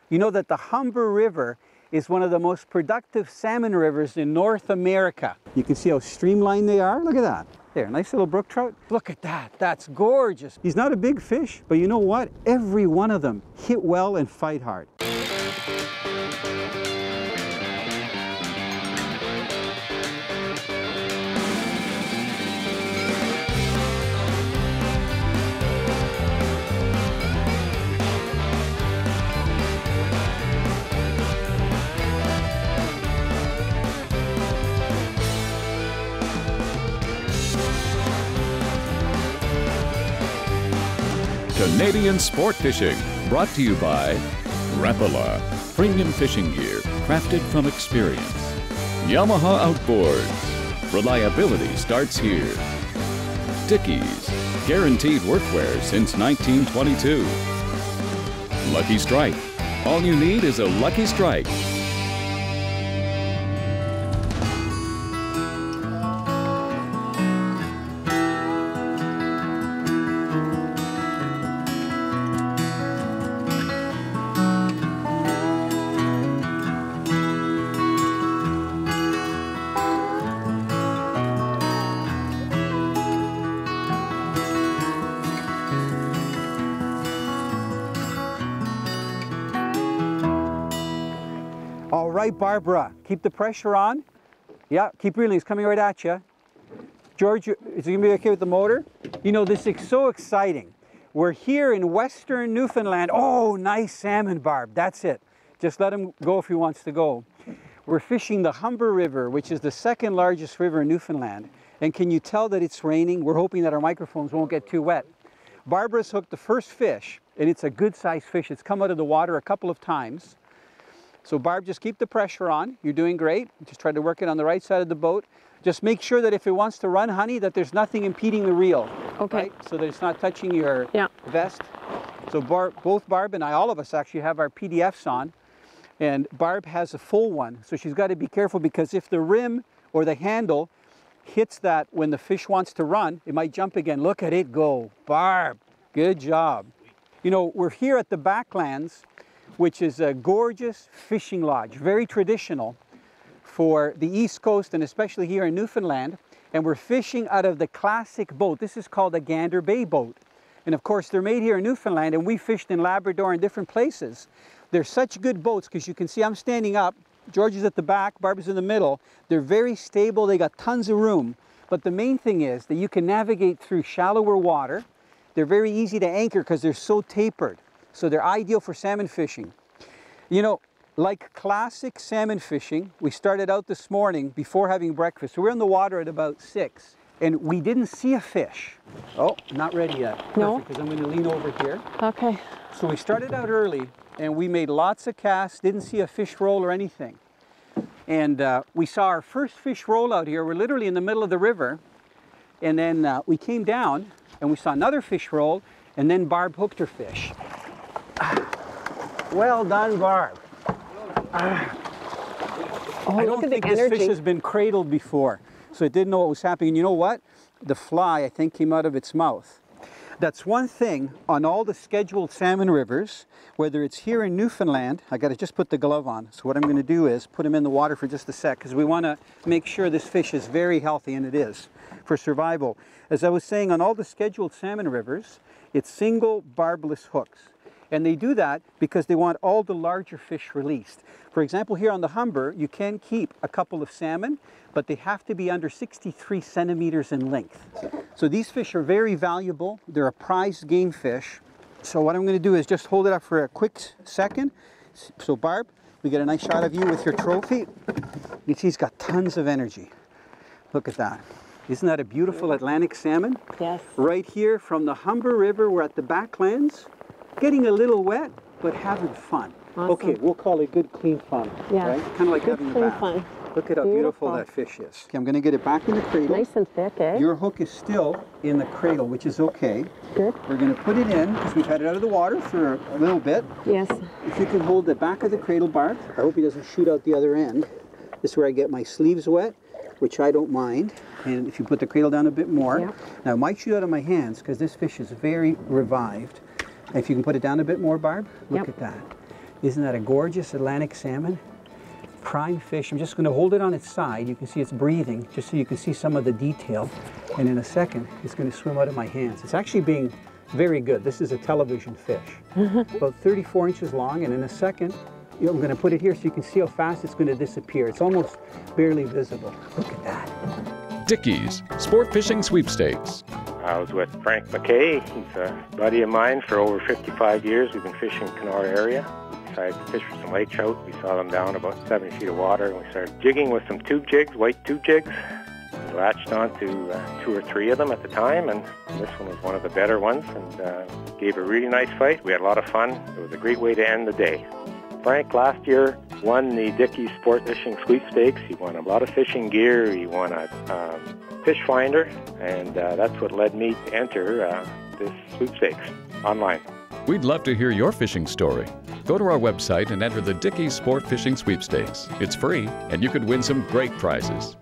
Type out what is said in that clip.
You know that the Humber River is one of the most productive salmon rivers in North America. You can see how streamlined they are. Look at that. There, nice little brook trout. Look at that. That's gorgeous. He's not a big fish, but you know what? Every one of them hit well and fight hard. Canadian Sport Fishing, brought to you by Rapala, premium fishing gear crafted from experience. Yamaha Outboards, reliability starts here. Dickies, guaranteed workwear since 1922. Lucky Strike, all you need is a Lucky Strike. All right, Barbara, keep the pressure on. Yeah, keep reeling, it's coming right at you. George, is it gonna be okay with the motor? You know, this is so exciting. We're here in western Newfoundland. Oh, nice salmon, Barb, that's it. Just let him go if he wants to go. We're fishing the Humber River, which is the second largest river in Newfoundland. And can you tell that it's raining? We're hoping that our microphones won't get too wet. Barbara's hooked the first fish, and it's a good-sized fish. It's come out of the water a couple of times. So Barb, just keep the pressure on. You're doing great. Just try to work it on the right side of the boat. Just make sure that if it wants to run, honey, that there's nothing impeding the reel. Okay. Right? So that it's not touching your vest. So both Barb and I, all of us actually have our PDFs on. And Barb has a full one. So she's got to be careful because if the rim or the handle hits that when the fish wants to run, it might jump again. Look at it go. Barb, good job. You know, we're here at the Backlands, which is a gorgeous fishing lodge, very traditional for the East Coast and especially here in Newfoundland. And we're fishing out of the classic boat. This is called a Gander Bay boat. And of course, they're made here in Newfoundland, and we fished in Labrador and different places. They're such good boats because you can see I'm standing up, George is at the back, Barb is in the middle. They're very stable, they got tons of room. But the main thing is that you can navigate through shallower water. They're very easy to anchor because they're so tapered. So they're ideal for salmon fishing. You know, like classic salmon fishing, we started out this morning before having breakfast. So we're in the water at about 6 and we didn't see a fish. Oh, not ready yet. No. Because I'm going to lean over here. Okay. So we started out early and we made lots of casts, didn't see a fish roll or anything. And we saw our first fish roll out here. We're literally in the middle of the river. And then we came down and we saw another fish roll, and then Barb hooked her fish. Well done, Barb. I don't think this fish has been cradled before, so it didn't know what was happening. And you know what? The fly, I think, came out of its mouth. That's one thing on all the scheduled salmon rivers, whether it's here in Newfoundland. I got to just put the glove on. So what I'm going to do is put him in the water for just a sec, because we want to make sure this fish is very healthy, and it is, for survival. As I was saying, on all the scheduled salmon rivers, it's single barbless hooks. And they do that because they want all the larger fish released. For example, here on the Humber, you can keep a couple of salmon, but they have to be under 63 centimeters in length. So these fish are very valuable. They're a prized game fish. So what I'm going to do is just hold it up for a quick second. So Barb, we get a nice shot of you with your trophy. You see he's got tons of energy. Look at that. Isn't that a beautiful Atlantic salmon? Yes. Right here from the Humber River, we're at the Backlands. Getting a little wet, but having fun. Awesome. Okay, we'll call it good, clean fun. Yeah. Right? Kind of like good, having a clean bath. Fun. Look at how beautiful that fish is. Okay, I'm going to get it back in the cradle. Nice and thick, eh? Your hook is still in the cradle, which is okay. Good. We're going to put it in, because we've had it out of the water for a little bit. Yes. If you can hold the back of the cradle, Barb. I hope he doesn't shoot out the other end. This is where I get my sleeves wet, which I don't mind. And if you put the cradle down a bit more. Yep. Now, it might shoot out of my hands, because this fish is very revived. If you can put it down a bit more, Barb, look at that. Isn't that a gorgeous Atlantic salmon? Prime fish. I'm just going to hold it on its side. You can see it's breathing, just so you can see some of the detail. And in a second, it's going to swim out of my hands. It's actually being very good. This is a television fish, about 34 inches long, and in a second, I'm going to put it here so you can see how fast it's going to disappear. It's almost barely visible. Look at that. Dickey's Sport Fishing Sweepstakes. I was with Frank McKay. He's a buddy of mine for over 55 years. We've been fishing Kenora area. We decided to fish for some lake trout. We saw them down about 7 feet of water, and we started jigging with some tube jigs, white tube jigs. We latched onto 2 or 3 of them at the time, and this one was one of the better ones, and gave a really nice fight. We had a lot of fun. It was a great way to end the day. Frank last year won the Dickey's Sport Fishing Sweepstakes. He won a lot of fishing gear. He won a fish finder, and that's what led me to enter this sweepstakes online. We'd love to hear your fishing story. Go to our website and enter the Dickey's Sport Fishing Sweepstakes. It's free, and you could win some great prizes.